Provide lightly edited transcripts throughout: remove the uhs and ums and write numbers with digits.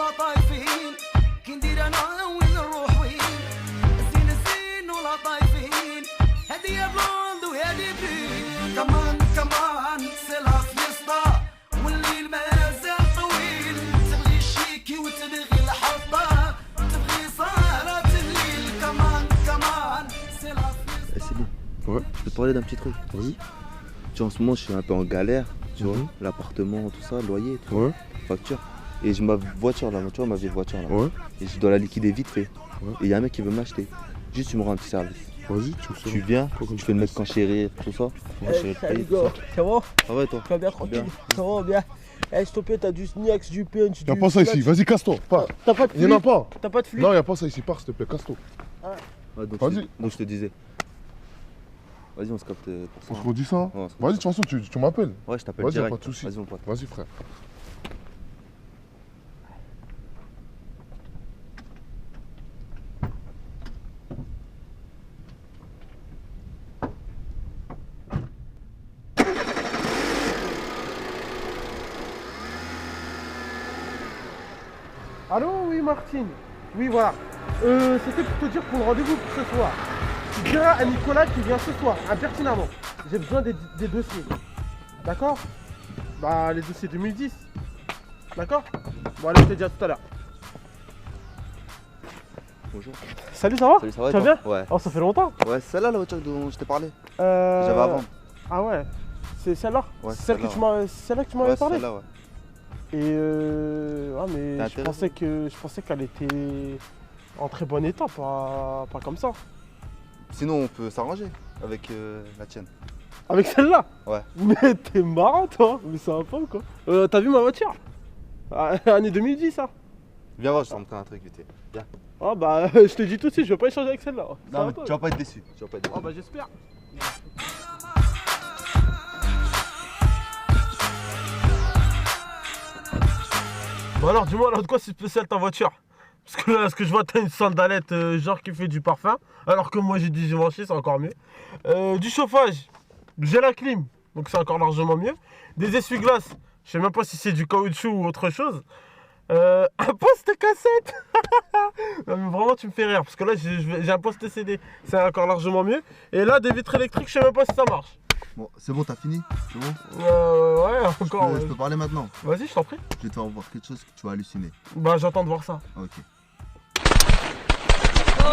ولا طايفين كي ندير انا وين نروح وين الزين الزين ولا طايفين هادي يا بلوند وهادي برين كمان كمان سي لا فيستا والليل مازال طويل تبغي الشيكي وتبغي الحطه تبغي صالة الليل كمان كمان سي لا فيستا. C'est bon. Ouais. Je peux te parler d'un petit truc. Vas-y. Tu vois, en ce moment, je suis un peu en galère, tu vois, l'appartement, tout ça, loyer, tout, Ouais. facture. Et j'ai ma voiture là, tu vois, ma vieille voiture là. Ouais. Et je dois la liquider vite fait. Ouais. Et il y a un mec qui veut m'acheter. Juste, tu me rends un petit service. Vas-y, tu me Tu sers. viens, Quoi comme tu fais le mec service enchérir, tout ça. Enchérir le Salut pays, tout gars, ça. ça va? Ça va et toi? Tu vas bien tranquille? Bien. Ça va bien? Eh s'il te plaît, t'as du snacks, du punch, Y'a pas ça ici, vas-y, casse-toi, pars. T'as pas de Y'en a fluide? pas. T'as pas de fluide? Non, y'a pas ça ici, pars s'il te plaît, casse-toi. Ouais, donc, Vas-y. donc je te disais. Vas-y, on se capte pour ça. On se redit ça hein. Ouais, on se Vas-y, de toute façon, tu m'appelles. Ouais, je t'appelle Vas-y, y'a direct. pas de soucis. Vas-y, mon pote. Vas-y, frère. Allô, oui Martine. Oui voilà. C'était pour te dire pour le rendez-vous pour ce soir. Tu diras à Nicolas qui vient ce soir, impertinemment. J'ai besoin des dossiers. D'accord? Bah les dossiers 2010. D'accord? Bon allez, je te dis à tout à l'heure. Bonjour. Salut, ça va? Salut, ça va et Tu vas toi? bien? Ouais. Oh, ça fait longtemps. Ouais, c'est celle-là la voiture dont je t'ai parlé. Euh... J'avais avant. Ah ouais, c'est celle-là? Ouais, c'est celle celle-là, que tu m'as, c'est celle-là que tu m'avais Ouais, c'est parlé? celle-là, ouais. Et ah mais T'es je pensais qu'elle était en très bon état, pas comme ça. Sinon, on peut s'arranger avec la tienne. Avec celle-là? Ouais. Mais t'es marrant toi, mais ça va pas ou quoi? T'as vu ma voiture? Année 2010 ça? Viens voir, je t'en montre un truc vite fait. Viens. Ah bah je te dis tout de suite, je vais pas échanger avec celle-là. Ça Non, va mais pas tu vas pas être déçu. Tu vas pas être déçu. Oh bah j'espère. Bon alors dis-moi là de quoi c'est spécial ta voiture? Parce que là ce que je vois t'as une sandalette genre qui fait du parfum. Alors que moi j'ai du Givenchy, c'est encore mieux. Du chauffage, j'ai la clim, donc c'est encore largement mieux. Des essuie-glaces, je sais même pas si c'est du caoutchouc ou autre chose. Un poste cassette. Non, mais vraiment tu me fais rire parce que là j'ai un poste CD, c'est encore largement mieux. Et là des vitres électriques, je sais même pas si ça marche. Bon, c'est bon, t'as fini? C'est bon? Ouais encore. Je peux parler maintenant? Vas-y je t'en prie. Je vais te faire voir quelque chose que tu vas halluciner. Bah j'attends de voir ça. Ok.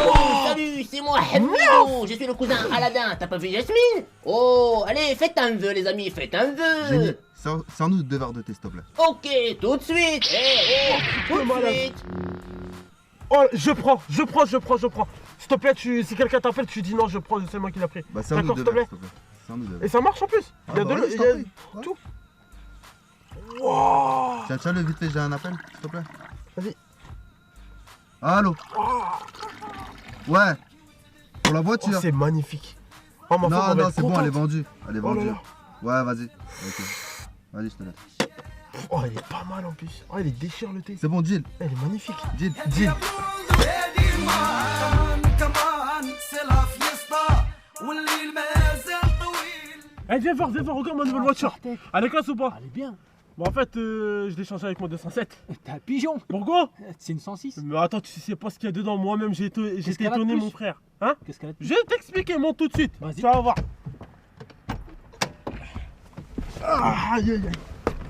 Oh, salut, c'est moi, Hamidou. Je suis le cousin Aladdin. T'as pas vu Jasmine? Oh, allez, faites un vœu, les amis, faites un Génie, vœu. sers-nous 2 verres de thé, s'il te plaît. Ok, tout de suite. Tout de malade. suite. Oh je prends. S'il te plaît, si quelqu'un t'appelle, tu dis non, je prends, c'est moi qui l'ai pris. Bah, sers-nous D'accord, 2 s'il te verres, plaît. s'il te plaît. Sers-nous 2 Et verres. ça marche en plus. Il y a bah de ouais, l'eau, je il t'en y a prie. Ouais. tout. Wow. Tiens-le vite fait, j'ai un appel, s'il te plaît. Vas-y. Allô? Ouais. Pour la Oh, voiture? c'est magnifique. Oh, ma femme, Non, elle va non, être c'est bon, elle est contente. vendue. Elle est Oh là vendue. là. Ouais, vas-y. Ok. Vas-y, je te laisse. Oh, elle est pas mal en plus. Oh, elle est déchire le thé. C'est bon, deal. Elle est magnifique. Deal. Deal. Eh, viens voir, regarde ma nouvelle voiture. Elle est classe ou pas? Elle est bien. Bon, en fait, je l'ai changé avec mon 207. T'es un pigeon. Pourquoi? C'est une 106. Mais attends, tu sais pas ce qu'il y a dedans. Moi-même, j'ai été qu'elle a de étonné, plus mon frère. Hein? Qu'est-ce qu'elle a de Je vais t'expliquer, monte tout de suite. Vas-y. Tu vas voir. Ah, aïe, aïe, aïe.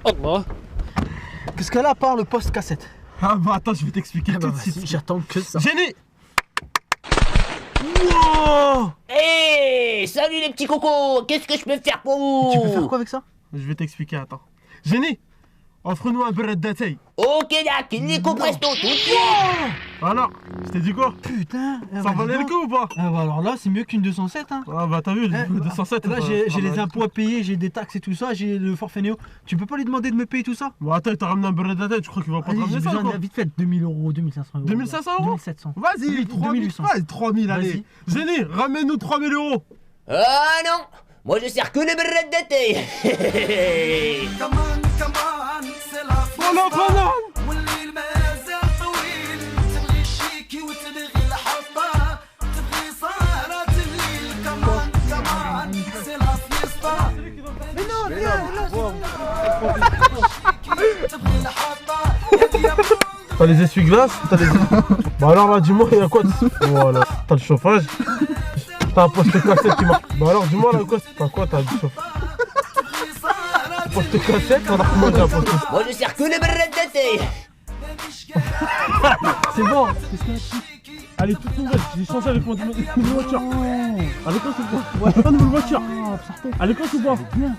Oh, bah. Qu'est-ce qu'elle a à part le poste cassette? Ah, bah attends, je vais t'expliquer Ah tout bah, de suite. vas-y, j'attends que ça. Génie! Wow! Hey, salut les petits cocos. Qu'est-ce que je peux faire pour vous? Tu peux faire quoi avec ça? Je vais t'expliquer, attends. Génie! Offre-nous un beret d'atteil. Ok, là, Nico Presto, tout de suite. Voilà, je t'ai dit quoi? Putain. Ça valait le coup ou pas? Ah bah alors là, c'est mieux qu'une 207 hein. Ah bah t'as vu, le 207. Là, j'ai les impôts à payer, j'ai des taxes et tout ça, j'ai le forfait Néo. Tu peux pas lui demander de me payer tout ça? Bon, attends, t'as ramené un beret d'atteil, tu crois qu'il va pas te Vas-y, j'ai ramener ça ou besoin quoi? de vite fait 2000 €, 2500 €. 2500 €? 2700. Vas-y, 3000. 2800. Vas-y, 3000, allez. Génie, ramène-nous 3000 €. Ah non, moi je sers que les brettes d'été. Voilà, banane! والليل مازال طويل تبغي الشيكي وتبغي الحطة تبغي سهرة الليل كمان كمان سي لا فيستا تبغي الحطة يا T'as les essuie-glaces, t'as les... Bah alors là, dis-moi, il y a quoi? Voilà, t'as le chauffage. T'as un poste cassette qui marche. Bah alors, dis-moi là, quoi? T'as quoi? T'as du chauffage? Poste cassette, alors que moi j'ai un poste. Moi je sers que le bradate. C'est bon. Elle est toute nouvelle, j'ai changé avec mon nouvelle voiture. Elle est quoi cette voiture? Ouais, pas nouvelle voiture. Elle est quoi cette voiture?